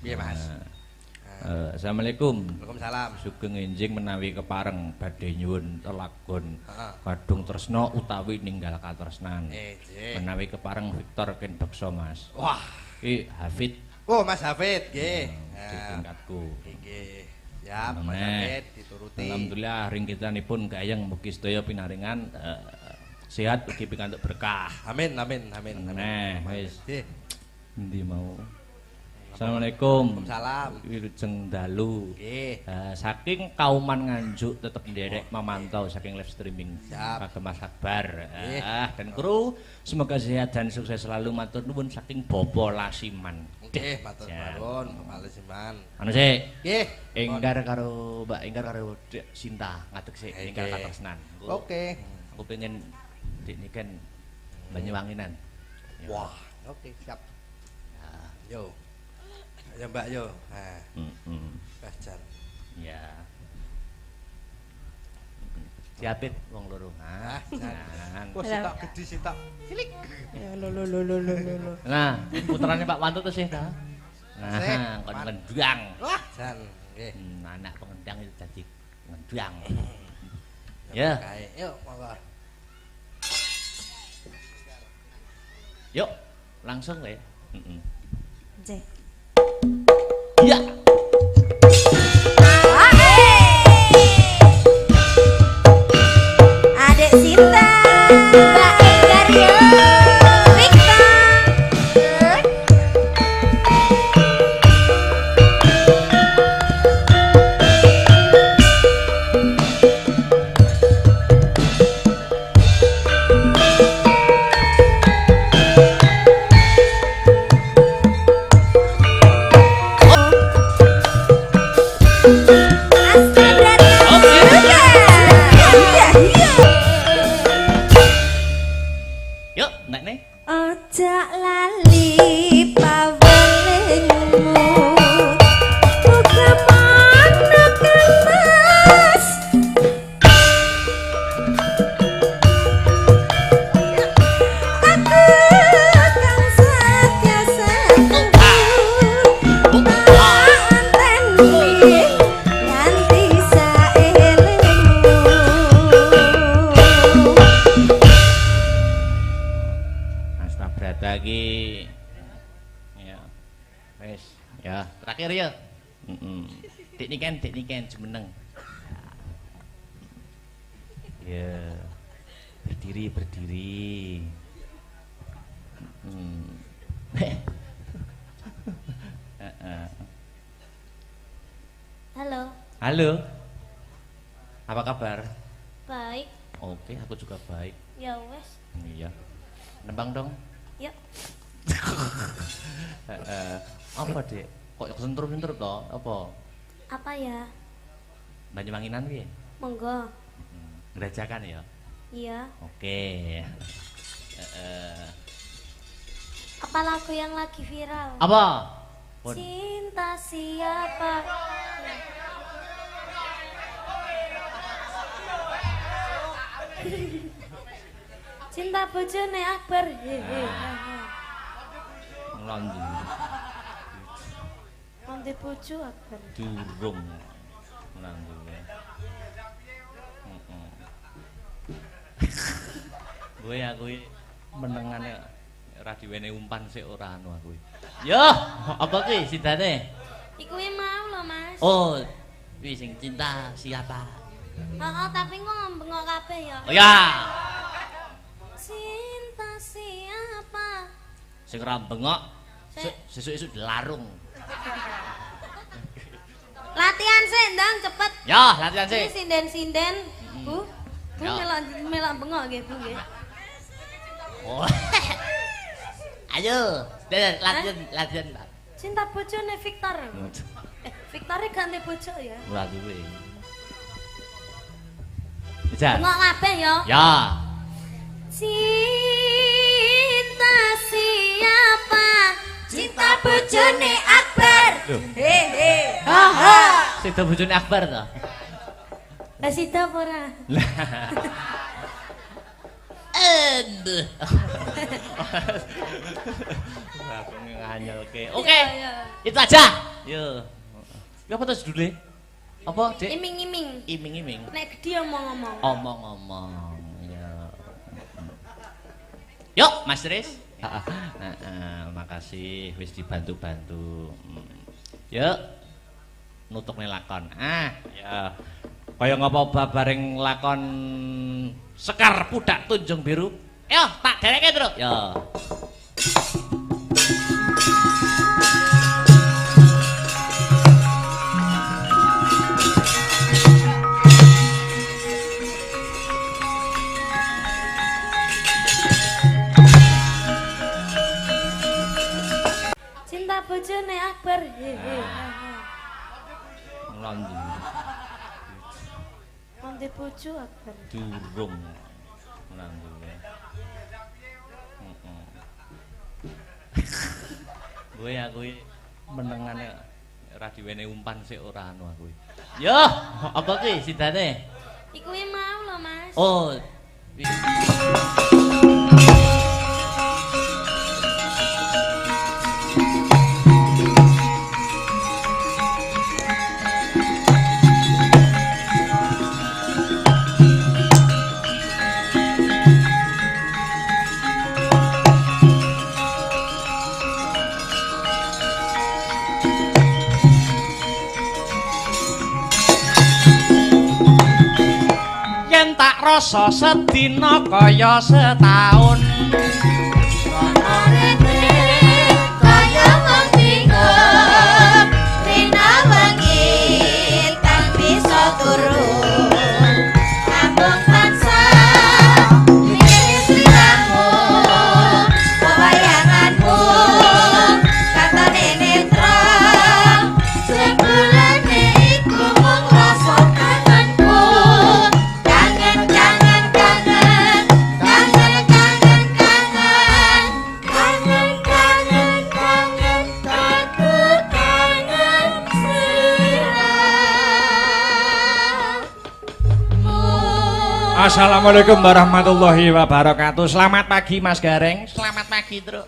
Piye Mas? Assalamualaikum. Waalaikumsalam. Sugeng enjing menawi kepareng badhe nyuwun telagon kadung tresna utawi ninggal katresnan. Menawi kepareng Victor ken beksa Mas. Wah, iki Hafid. Oh Mas Hafid nggih. Tingkatku. Nggih. Siap Mas Hafid dituruti. Alhamdulillah ring kitanipun gayeng mugi sedaya pinaringan sehat ugi pikantuk berkah. Amin amin amin. Nah, wis. Nggih. Endi mau? Assalamualaikum. Waalaikumsalam. Wilujeng dalu. Nggih. Saking kauman Nganjuk tetep nderek memantau saking live streaming. Kagem Mas Akbar. Dan kru semoga sehat dan sukses selalu matur nuwun saking Bopo Lasiman. Nggih, matur nuwun Bapak Lasiman. Anu sik. Nggih. Enggar karo Mbak Enggar karo Dek Sinta ngadeg sik enggar katresnan. Oke. Aku pengen Dik niken Banyuwanginan. Wah, oke siap. Yo. Ya Mbak yo. Nah. Bajan. Ya. Siapit wong loro. Jangan. Wah, sitok gede sitok. Cilik. Ya lo. Nah, putrane Pak Wanto to sih ta. Nah, kon ngendang. Wah, jan nggih. Anak pengendang itu dadi ngendang. Ya. Yuk, monggo. Yuk, langsung ya. Cek. Iya. Adek Sinta, Mbak Enggar yo, Victor. Ojak lali pawelingmu buka mana kan mas aku kan setia satu anteni nganti saelingmu. Brata iki ya wis ya terakhir ya dik niken jumeneng ya berdiri halo apa kabar? Baik. Oke, aku juga baik. Ya wes. Iya. Nembang dong. Yuk. Apa dek? Kok sentrup-sentrup toh? Apa? Apa ya? Banyuwanginan piye? Monggo. Gerajakan ya? Iya. Oke. Apa lagu yang lagi viral? Apa? Cinta siapa? Cinta bojone Akbar. Ngelondi. Nanti bojo Akbar. Durung. Ngelondi. Gue aku menengane ora diwene umpan sik ora anu aku. Yo, apa kuwi sidane? Iku mau lho, Mas. Oh, kuwi sing cinta siapa? Heeh, tapi kok ngembengok kabeh ya. Oh ya. Cinta siapa? Sing ora bengok sesuk-esuk dilarung. Latihan sih, ndang cepet. Ya, latihan sih. Ini sinden-sinden, Bu. Bu Ya. melak bengok nggih, Bu nggih. Oh. Ayo, latihan. Cinta bojone Victor. Victor ganti bojo ya. Ora duwe. Bisa. Bengok kabeh ya. Ya. Cinta siapa? Cinta bojone Akbar. Hehe. Ha ha. Sida bojone Akbar to. Lah sida apa ora? aku nganyelke. Oke. Itu aja. Yo. Ya apa terus judule? Apa, Dik? Iming-iming. Iming-iming. Nek gede omong-omong. Omong-omong. Ya. Yuk, Mas Tris. Makasih wis dibantu-bantu. Yuk. Nutukne lakon. Ya. Kaya ngapa bareng lakon Sekar Pudak Tunjung Biru. Yo, tak dereke, Tru. Yo. Cinta bojone Akbar. Ngelondi. Nanti bojo Akbar. Durung. Ngelondi. Gue aku menengane ora diwene umpan sik ora anu aku. Yo, apa ki sidane? Iku mau lho, Mas. Oh. Tak rasa sedina kaya setahun Kaya wong bingung Rina wengi tak bisa turun Ambung tansah mikir sliramu Pewayanganmu katane netra Sebulane iku mung rasa kangenku Kangen kangen kangen Kangen kangen kangen Kangen kangen kangen Aku kangen sliramu Assalamualaikum warahmatullahi wabarakatuh. Selamat pagi Mas Gareng. Selamat pagi, Truk.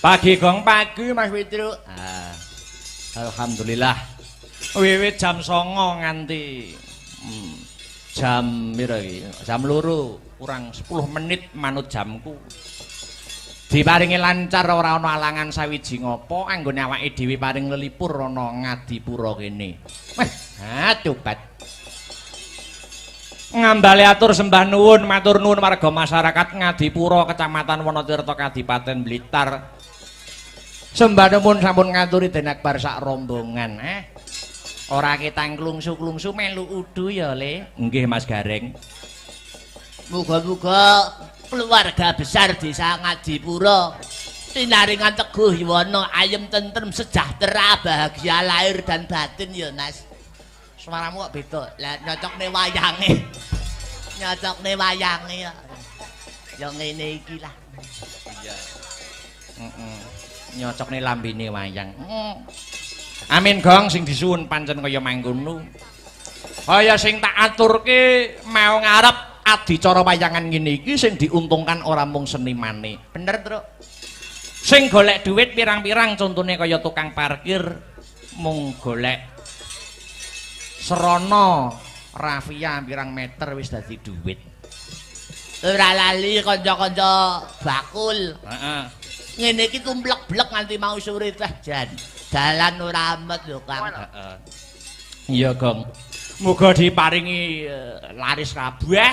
Pagi gong pagi Mas Witru. Alhamdulillah. Wiwit jam 09.00 nganti jam piro iki? Jam 2 kurang 10 menit manut jamku. Diparingi lancar ora ana alangan sawiji ngopo anggone awake dhewe paring lelipur ana Ngadipura kene. Weh, cobat. Ngambale atur sembah nuwun matur nuwun warga masyarakat Ngadipura Kecamatan Wonotirta Kadipaten Blitar. Sembah nuwun sampun ngaturi Den Akbar sak rombongan. Ora ketang klungsu-klungsu melu udu ya, Le. Nggih Mas Gareng. Muga-muga keluarga besar desa Ngadipura tinaringan teguh yuwana ayem tentrem sejahtera bahagia lahir dan batin ya Mas. Suaramu kok beda. Lah nyocokne wayange. Nyocokne wayange ya. Ya ngene iki lah. Iya. Nyocokne lambene wayang. Amin gong sing disuwun pancen kaya mangkono. Kaya sing tak aturke mau ngarep adicara wayangan ngene iki sing diuntungkan ora mung senimane. Bener, Truk. Sing golek duit pirang-pirang contone kaya tukang parkir mung golek Serono rafia pirang meter wis dadi duit. Ora lali kanca-kanca bakul. Heeh. Ngene iki tumplek-blek nganti mau sore teh jan. Dalan ora amet lho, Kang. Heeh. Iya, Gong. Muga diparingi laris kabeh.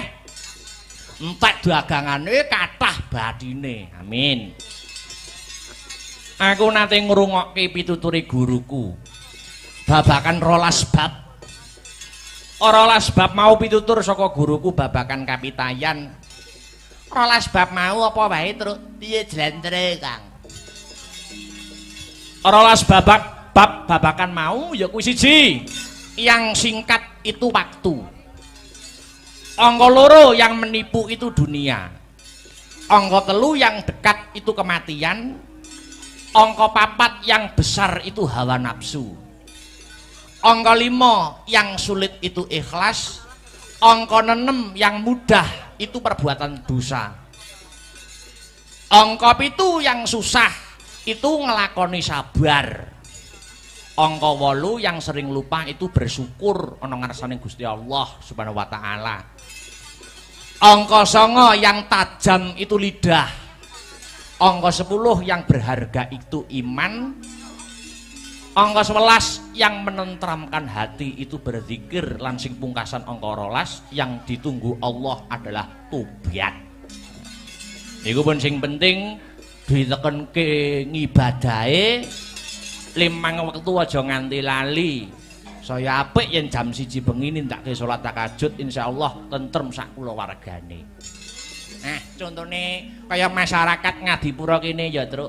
Entek dagangane kathah bathine. Amin. Aku nate ngrungokke pituturi guruku. Babakan 12 bab. Ora 12 bab mau pitutur saka guruku babakan kapitayan. 12 bab mau apa wae, Truk? Piye jlentre, Kang? 12 babakan mau ya kuwi siji. Yang singkat itu waktu. Angka 2 yang menipu itu dunia. Angka 3 yang dekat itu kematian. Angka 4 yang besar itu hawa nafsu. Angka 5 yang sulit itu ikhlas. Angka 6 yang mudah itu perbuatan dosa. Angka 7 yang susah itu ngelakoni sabar. Angka 8 yang sering lupa itu bersyukur ana ngarsane Gusti Allah Subhanahu wa taala. Angka 9 yang tajam itu lidah. Angka 10 yang berharga itu iman. Angka 11 yang menenteramkan hati itu berzikir. Lan sing pungkasan angka 12 yang ditunggu Allah adalah tobat. Niku pun sing penting ditekenke ngibadahe. 5 wektu aja nganti lali. Saya apik yen jam 1 bengi nindakke salat tahajud insyaallah tentrem sak kulawargane. Nah, contone kaya masyarakat Ngadipura kene ya, Truk.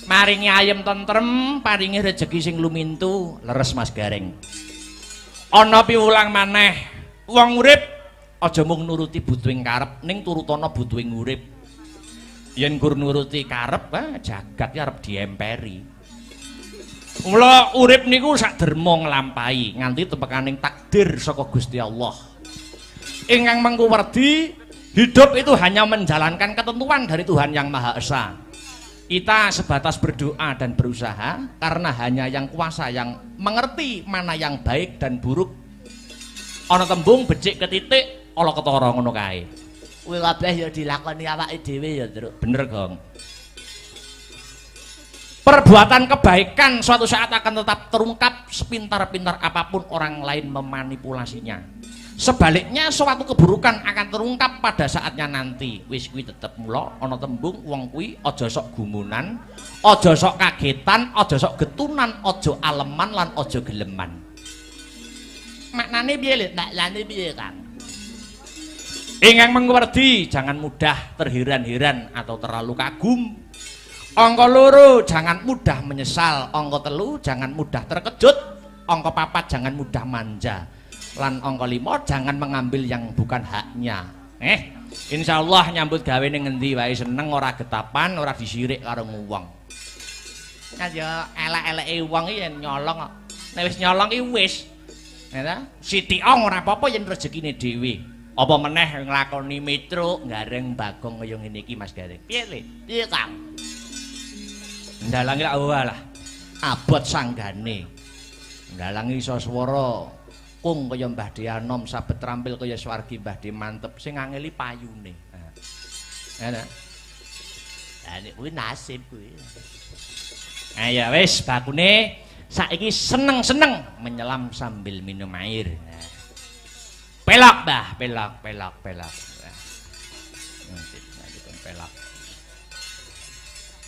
Maringi ayem tentrem, paringi rejeki sing lumintu, leres Mas Gareng. Ana piwulang maneh, wong urip aja mung nuruti butuhing karep, ning turutana butuhing urip. Yen gur nuruti karep, jagat ya arep diemperi. Mula urip niku sak derma nglampahi nganti tepekaning takdir saka Gusti Allah. Ingkang mengku werdi, hidup itu hanya menjalankan ketentuan dari Tuhan Yang Maha Esa. Kita sebatas berdoa dan berusaha karena hanya Yang Kuasa yang mengerti mana yang baik dan buruk. Ana tembung becik ketitik, ala ketara ngono kae. Kuwi kabeh ya dilakoni awake dhewe ya, Truk. Bener, Gong. Perbuatan kebaikan suatu saat akan tetap terungkap sepintar-pintar apapun orang lain memanipulasinya. Sebaliknya suatu keburukan akan terungkap pada saatnya nanti. Wis kuwi tetep mula ana tembung wong kuwi aja sok gumunan, aja sok kagetan, aja sok getunan, aja aleman lan aja geleman. Maknane piye, Lid? Maknane piye, Kang? Ingkang mengerti jangan mudah terheran-heran atau terlalu kagum. Angka 2 jangan mudah menyesal, angka 3 jangan mudah terkejut, angka 4 jangan mudah manja, lan angka 5 jangan mengambil yang bukan haknya. Insyaallah nyambut gawe ning ngendi wae seneng, ora getapan, ora disirik karo wong. Kan ya elek-eleke wong iki yen nyolong kok. Nek wis nyolong iki wis. Ya, sitiong ora apa-apa yen rezekine dhewe. Apa meneh nglakoni metro gareng Bagong kaya ngene iki Mas Gareng. Piye, Le? Piye, Kang? Ndalangi lak walah. Abot sanggane. Ndalangi iso swara kung kaya Mbah De Anom, sabet trampil kaya swargi Mbah De Mantep sing ngangeli payune. Nah. Lah nek kuwi nasib kuwi. Ya wis bakune saiki seneng-seneng menyelam sambil minum air. Pelak, Mbah, pelak. Pelak.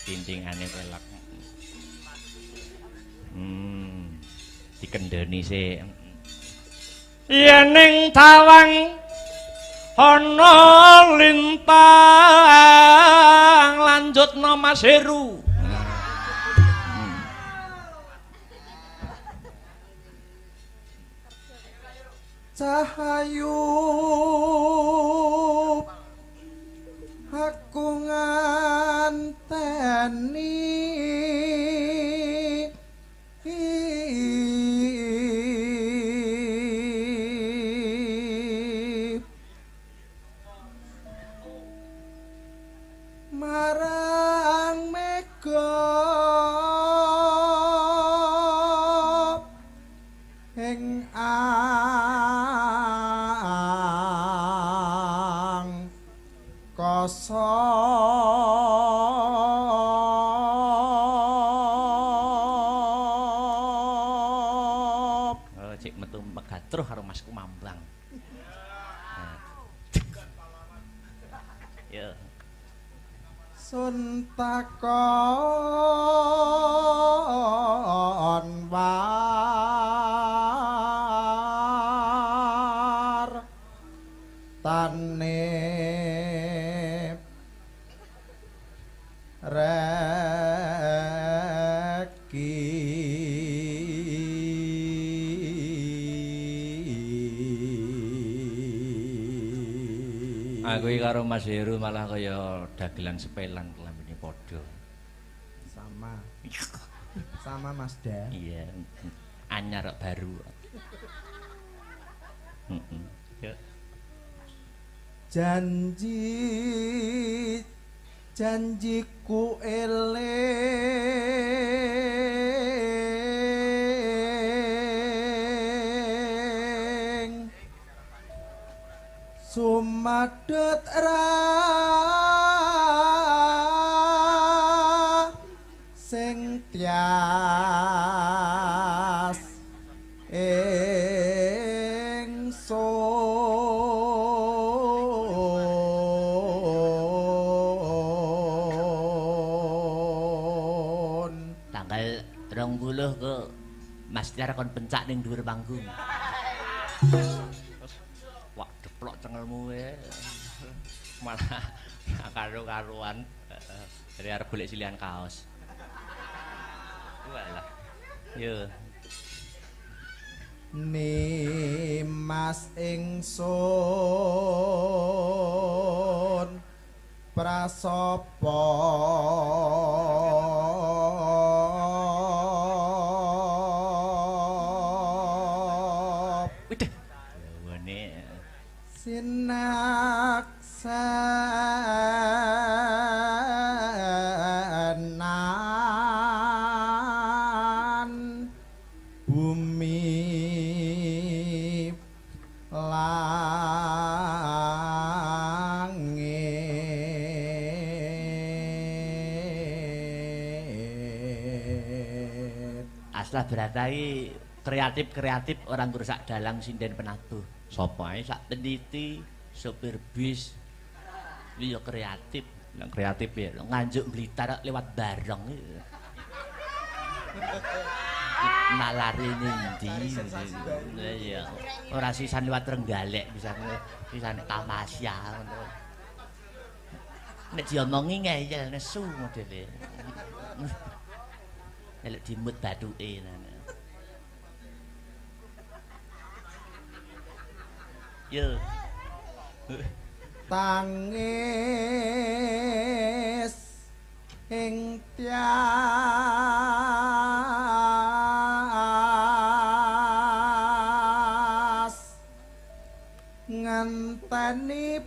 Tintingane pelak. Dikendheni sik. Yen ning tawang ana lintang lanjutna Mas Heru. Cahayu aku nganteni marang mega ing kosop. Cek metu megatruh karo Mas Kumambang. Ya. Sun takon war tane reki aku karo Mas Heru malah kaya dagelan sepelan kelambine padha. Sama Mas Da. Iya, anyar baru. Janji janjiku eling sumadut sing tias ingsun tanggal 20 kok Mas Tiar kon pencak ning dhuwur panggung. Wah, deplok cengelmu we. Malah karo-karuan dari arep golek silihan kaos. Walah. Yo. Nimas ingsun prasapa Widih. Wene sinaksanan bumi langit Aslah beratai kreatif orang ngrusak dalang sinden penabuh. Sapa ae sak peniti sopir bis. Iki ya kreatif. Nang kreatif ya nganjuk Blitar lewat bareng iki. Nalari ndi. Iya. Ora sisan liwat Trenggalek bisa sisan Tamasya ngono. Nek diomongi ngeyel nesu modele. Nek dimut bathuke nana. Yo. tangis ing tias ngenteni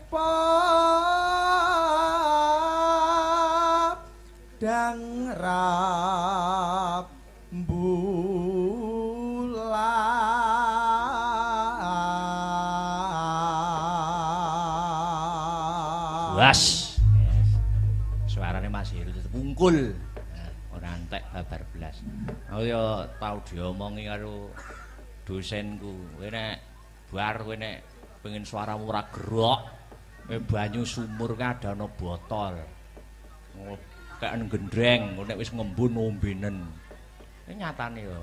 dang Was. Suarane Mas Heru wungkul. Ora entek babar blas. Aku ya tau diomongi karo dosenku. Kowe nek bar kowe nek pengen suaramu ora gerok, kowe banyu sumur ka ada ana botol. Kayak gendreng, nek wis ngembun ombenen. Nyatane ya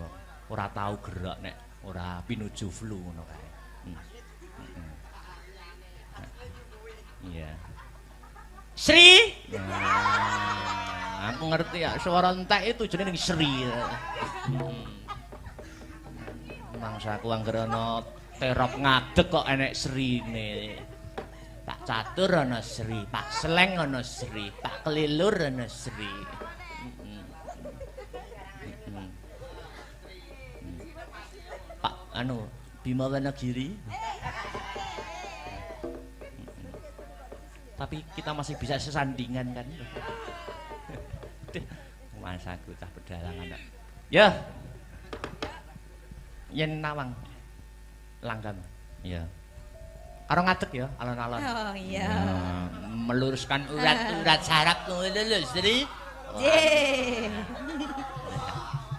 ora tau gerak nek ora pinuju flu ngono kae. Iya. Sri. Aku ngerti ya, suara entek itu jenenge Sri. Mangsaku anggere ana terop ngadeg kok enek Srine. Pak Catur ana Sri, Pak Sleng ana Sri, Pak Kelilur ana Sri. Pak anu Bima Wanagiri. Tapi kita masih bisa sesandingan kan. Masa aku cah pedalangan. Ya. Yen nawang langgam. Ya. Karo ngadeg ya alon-alon. Oh iya. Meluruskan urat-urat saraf ngono lho, Sri. Nggih.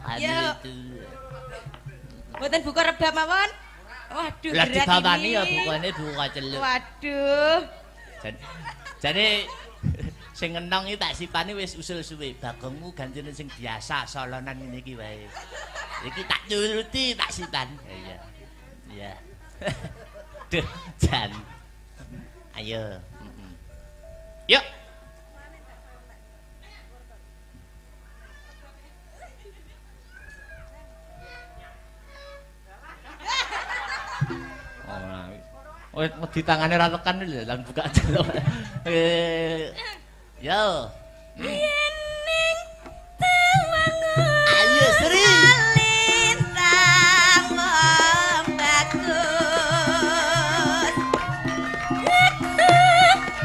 Aduh itu. Mboten buka rebab mawon. Waduh, Lah berat dibawani ini. ya bukane buka celuk. Waduh. Jadi sing ngenong iki tak sipane wis usul suwe. Bagongmu ganjene sing biasa solonan ngene iki wae. Iki tak nuruti tak sipan. Iya. Iya. Duh, Jan. Ayo. Yuk. Oh, di tangannya ra tekan lho, lan buka celok. Yo. Yening tawangun. Ayo Sri. Lintang bagus.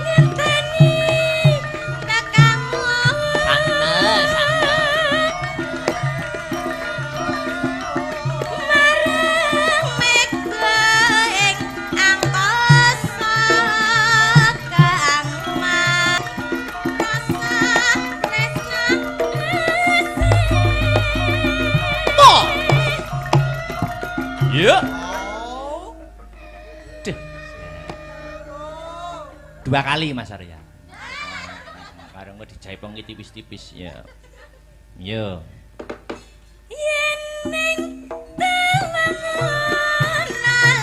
Ngenteni kakang Yuk. Duh. 2 kali Mas Arya. Karo engko dijaipong iki tipis-tipis ya. Yo. Yen ning tawangan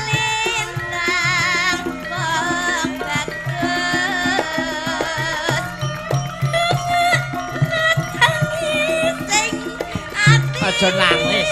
lintang wong bagus. Aja nangis.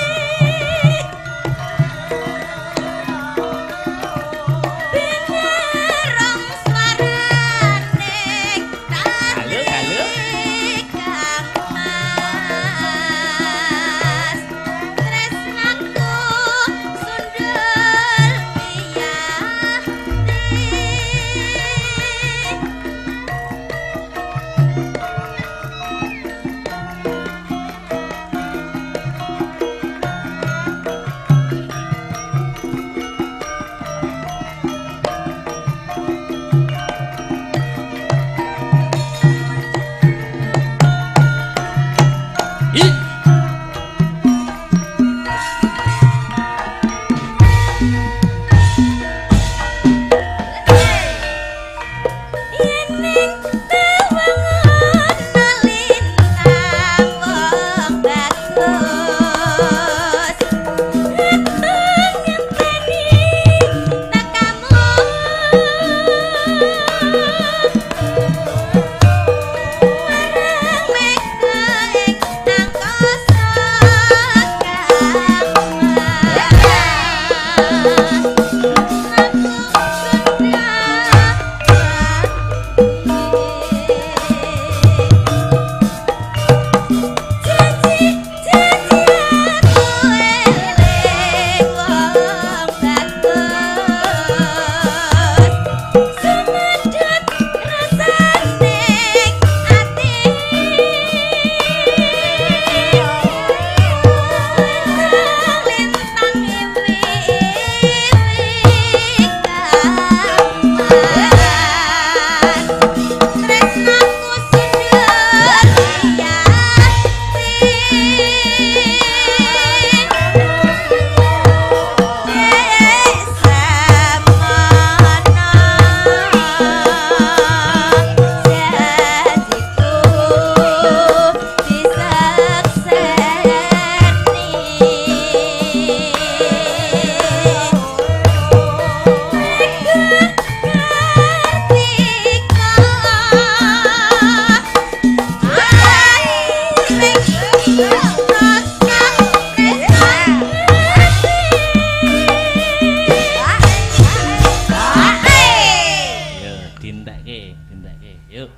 Dintekke, yuk.